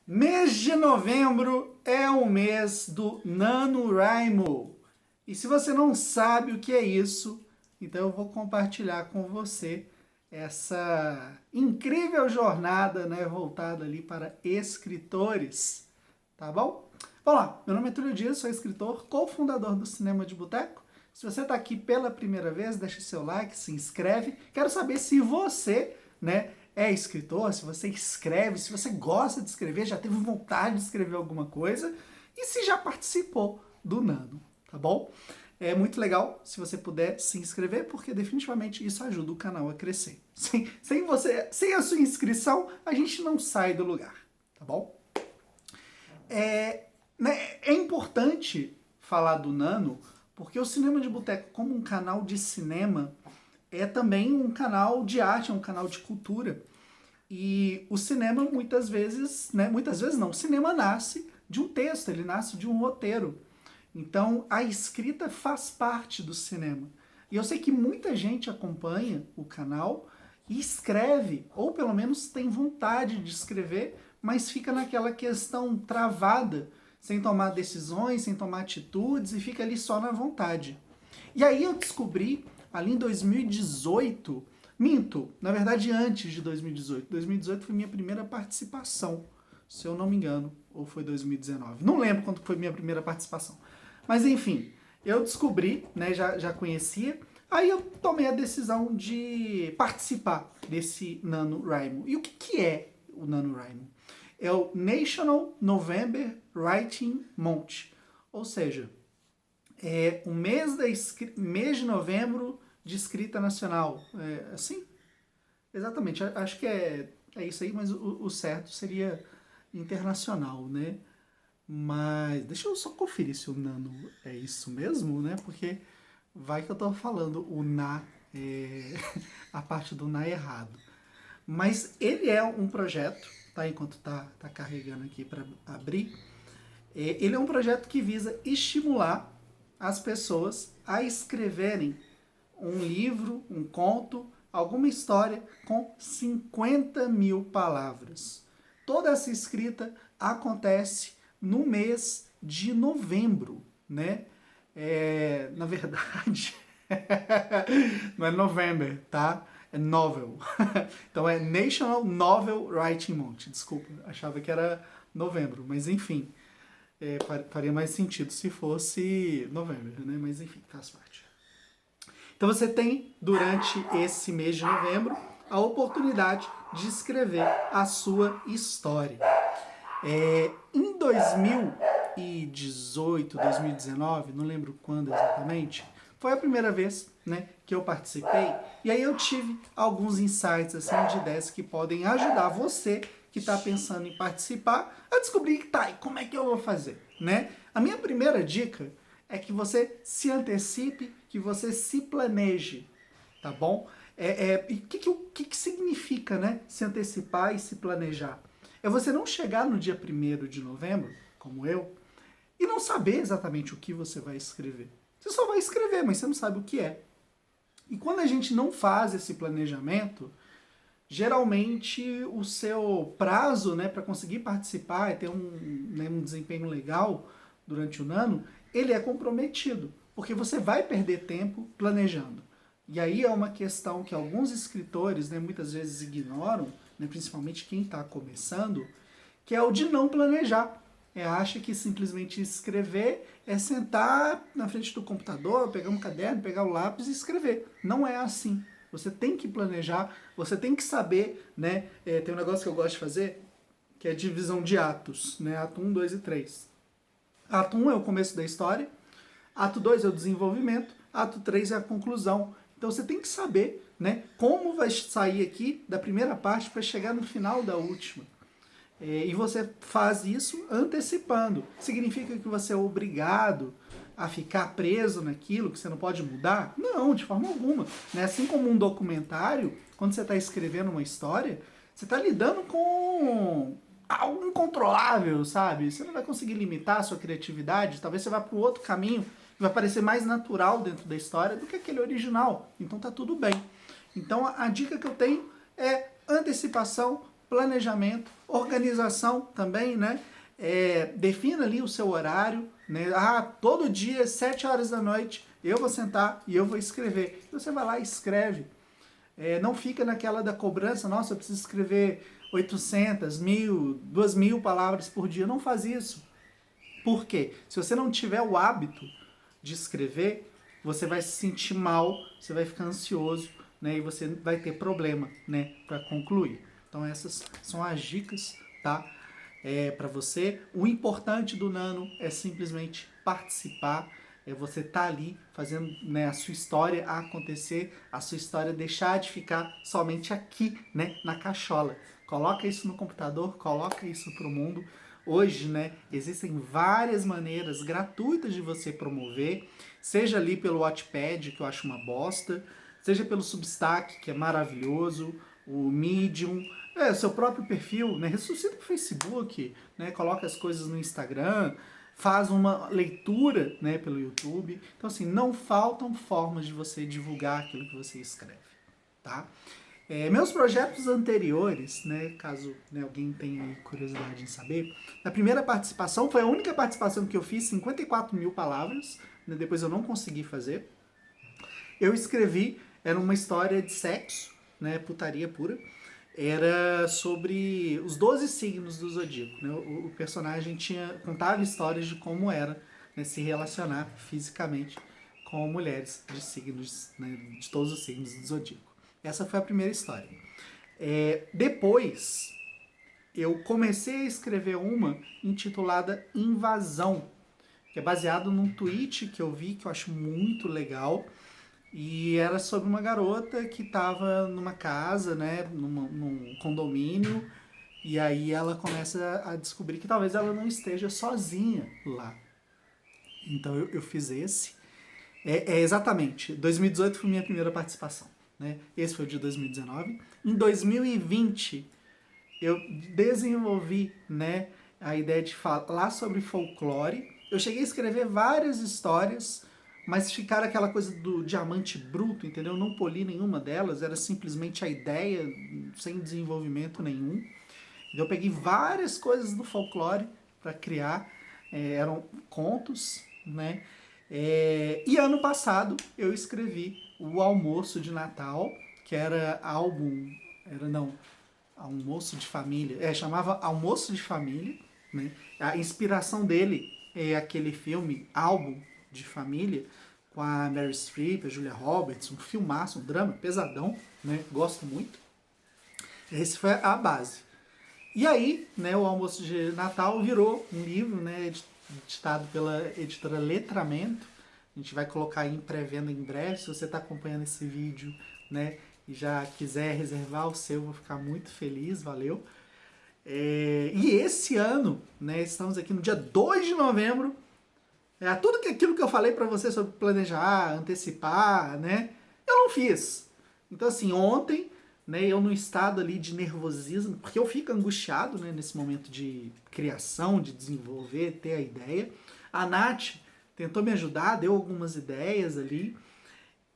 Mês de novembro é o mês do NaNoWriMo. E se você não sabe o que é isso, então eu vou compartilhar com você essa incrível jornada, né, voltada ali para escritores, tá bom? Vamos lá, meu nome é Túlio Dias, sou escritor, cofundador do Cinema de Boteco. Se você está aqui pela primeira vez, deixa seu like, se inscreve. Quero saber se você, né, é escritor, se você escreve, se você gosta de escrever, já teve vontade de escrever alguma coisa e se já participou do Nano, tá bom? É muito legal se você puder se inscrever, porque definitivamente isso ajuda o canal a crescer. Sem a sua inscrição, a gente não sai do lugar, tá bom? É importante falar do Nano, porque o Cinema de Boteco, como um canal de cinema, é também um canal de arte, é um canal de cultura. E o cinema muitas vezes não, o cinema nasce de um texto, ele nasce de um roteiro. Então a escrita faz parte do cinema. E eu sei que muita gente acompanha o canal e escreve, ou pelo menos tem vontade de escrever, mas fica naquela questão travada, sem tomar decisões, sem tomar atitudes e fica ali só na vontade. E aí eu descobri, ali em 2018, na verdade antes de 2018. 2018 foi minha primeira participação, se eu não me engano, ou foi 2019. Não lembro quando foi minha primeira participação. Mas enfim, eu descobri, né, já conhecia, aí eu tomei a decisão de participar desse NaNoWriMo. E o que é o NaNoWriMo? É o National November Writing Month, ou seja, é o mês de novembro de escrita nacional. É, assim? Exatamente, acho que é isso aí, mas o certo seria internacional, né? Mas deixa eu só conferir se o nano é isso mesmo, né? Porque vai que eu tô falando o na, a parte do na errado. Mas ele é um projeto, tá? Enquanto tá carregando aqui para abrir, ele é um projeto que visa estimular as pessoas a escreverem um livro, um conto, alguma história com 50 mil palavras. Toda essa escrita acontece no mês de novembro, né? Na verdade, não é November, tá? É Novel. Então é National Novel Writing Month. Desculpa, achava que era novembro, mas enfim, faria mais sentido se fosse novembro, né? Mas enfim, faz parte. Então você tem, durante esse mês de novembro, a oportunidade de escrever a sua história. Em 2018, 2019, não lembro quando exatamente, foi a primeira vez, né, que eu participei, e aí eu tive alguns insights assim, de ideias que podem ajudar você que está pensando em participar a descobrir, tá, e como é que eu vou fazer, né? A minha primeira dica é que você se antecipe, que você se planeje, tá bom? E o que significa, né, se antecipar e se planejar? É você não chegar no dia 1º de novembro, como eu, e não saber exatamente o que você vai escrever. Você só vai escrever, mas você não sabe o que é. E quando a gente não faz esse planejamento, geralmente o seu prazo, né, para conseguir participar e ter um desempenho legal durante o ano, ele é comprometido, porque você vai perder tempo planejando. E aí é uma questão que alguns escritores, né, muitas vezes ignoram, né, principalmente quem está começando, que é o de não planejar. Acha que simplesmente escrever é sentar na frente do computador, pegar um caderno, pegar o lápis e escrever. Não é assim. Você tem que planejar, você tem que saber, né? Tem um negócio que eu gosto de fazer, que é a divisão de atos, né? Ato 1, 2 e 3. Ato 1 é o começo da história, ato 2 é o desenvolvimento, ato 3 é a conclusão. Então você tem que saber, né, como vai sair aqui da primeira parte para chegar no final da última. E você faz isso antecipando. Significa que você é obrigado a ficar preso naquilo, que você não pode mudar? Não, de forma alguma. Assim como um documentário, quando você está escrevendo uma história, você está lidando com algo incontrolável, sabe? Você não vai conseguir limitar a sua criatividade, talvez você vá para um outro caminho que vai parecer mais natural dentro da história do que aquele original. Então tá tudo bem. Então a dica que eu tenho é antecipação, planejamento, organização também, né? Defina ali o seu horário, né? Todo dia, 7 horas da noite, eu vou sentar e eu vou escrever. Você vai lá e escreve. Não fica naquela da cobrança, nossa, eu preciso escrever 800, 1000, 2000 palavras por dia. Não faz isso. Por quê? Se você não tiver o hábito de escrever, você vai se sentir mal, você vai ficar ansioso, né? E você vai ter problema, né? Para concluir. Então essas são as dicas, tá? Para você. O importante do Nano é simplesmente participar, você tá ali fazendo, né, a sua história acontecer, a sua história deixar de ficar somente aqui, né, na cachola. Coloca isso no computador, coloca isso pro mundo. Hoje, né, existem várias maneiras gratuitas de você promover, seja ali pelo Wattpad, que eu acho uma bosta, seja pelo Substack, que é maravilhoso, o Medium, seu próprio perfil, né, ressuscita pro Facebook, né, coloca as coisas no Instagram, faz uma leitura, né, pelo YouTube. Então, assim, não faltam formas de você divulgar aquilo que você escreve, tá? Meus projetos anteriores, né, caso, né, alguém tenha curiosidade em saber, a primeira participação foi a única participação que eu fiz, 54 mil palavras, né, depois eu não consegui fazer. Eu escrevi, era uma história de sexo, né, putaria pura, era sobre os 12 signos do zodíaco. Né? O personagem contava histórias de como era, né, se relacionar fisicamente com mulheres de signos, né, de todos os signos do zodíaco. Essa foi a primeira história. Depois, eu comecei a escrever uma intitulada Invasão, que é baseado num tweet que eu vi, que eu acho muito legal, e era sobre uma garota que estava numa casa, né, num condomínio, e aí ela começa a descobrir que talvez ela não esteja sozinha lá. Então eu fiz esse. Exatamente, 2018 foi minha primeira participação, né? Esse foi o de 2019. Em 2020 eu desenvolvi, né, a ideia de falar sobre folclore. Eu cheguei a escrever várias histórias, mas ficaram aquela coisa do diamante bruto, entendeu? Eu não poli nenhuma delas, era simplesmente a ideia, sem desenvolvimento nenhum. Então eu peguei várias coisas do folclore para criar, eram contos, né? E ano passado eu escrevi o Almoço de Natal, que era almoço de família, chamava Almoço de Família, né? A inspiração dele é aquele filme Álbum de Família, com a Meryl Streep, a Julia Roberts, um filmaço, um drama pesadão, né? Gosto muito. Esse foi a base. E aí, né, o Almoço de Natal virou um livro, né, editado pela editora Letramento. A gente vai colocar aí em pré-venda em breve. Se você está acompanhando esse vídeo, né, e já quiser reservar o seu, vou ficar muito feliz, valeu. E esse ano, né, estamos aqui no dia 2 de novembro, tudo aquilo que eu falei para você sobre planejar, antecipar, né, eu não fiz. Então, assim, ontem, né, eu no estado ali de nervosismo, porque eu fico angustiado, né, nesse momento de criação, de desenvolver, ter a ideia. A Nath tentou me ajudar, deu algumas ideias ali.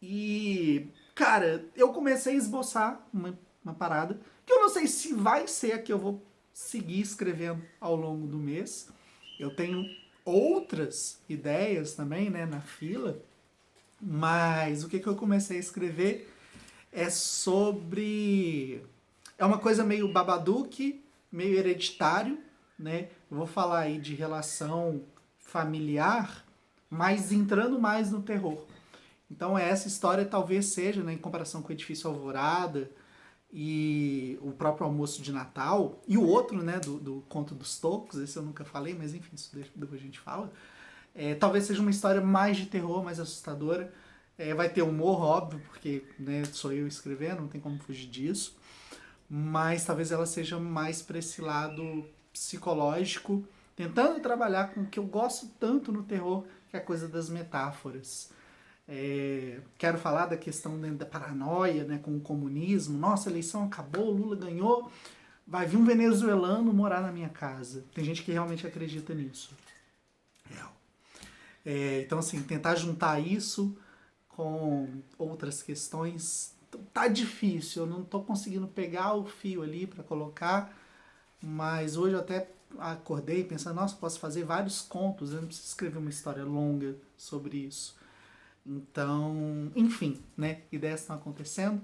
E, cara, eu comecei a esboçar uma parada que eu não sei se vai ser a que eu vou seguir escrevendo ao longo do mês. Eu tenho outras ideias também, né, na fila, mas o que eu comecei a escrever é sobre... É uma coisa meio Babadook, meio hereditário, né? Eu vou falar aí de relação familiar, mas entrando mais no terror. Então essa história talvez seja, né, em comparação com o Edifício Alvorada e o próprio Almoço de Natal, e o outro, né, do Conto dos Tocos, esse eu nunca falei, mas enfim, isso depois a gente fala. Talvez seja uma história mais de terror, mais assustadora. Vai ter humor, óbvio, porque, né, sou eu escrevendo, não tem como fugir disso. Mas talvez ela seja mais para esse lado psicológico, tentando trabalhar com o que eu gosto tanto no terror, que é a coisa das metáforas. Quero falar da questão da paranoia, né, com o comunismo. Nossa, a eleição acabou, Lula ganhou, vai vir um venezuelano morar na minha casa. Tem gente que realmente acredita nisso. Real. Então, assim, tentar juntar isso com outras questões tá difícil, eu não tô conseguindo pegar o fio ali para colocar, mas hoje eu até acordei pensando, nossa, posso fazer vários contos, eu não preciso escrever uma história longa sobre isso. Então, enfim, né? Ideias estão acontecendo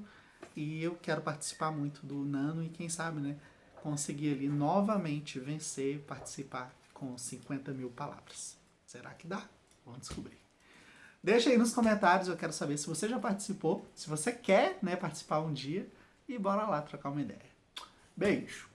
e eu quero participar muito do Nano e quem sabe, né? Conseguir ali novamente vencer, participar com 50 mil palavras. Será que dá? Vamos descobrir. Deixa aí nos comentários, eu quero saber se você já participou, se você quer, né, participar um dia e bora lá trocar uma ideia. Beijo!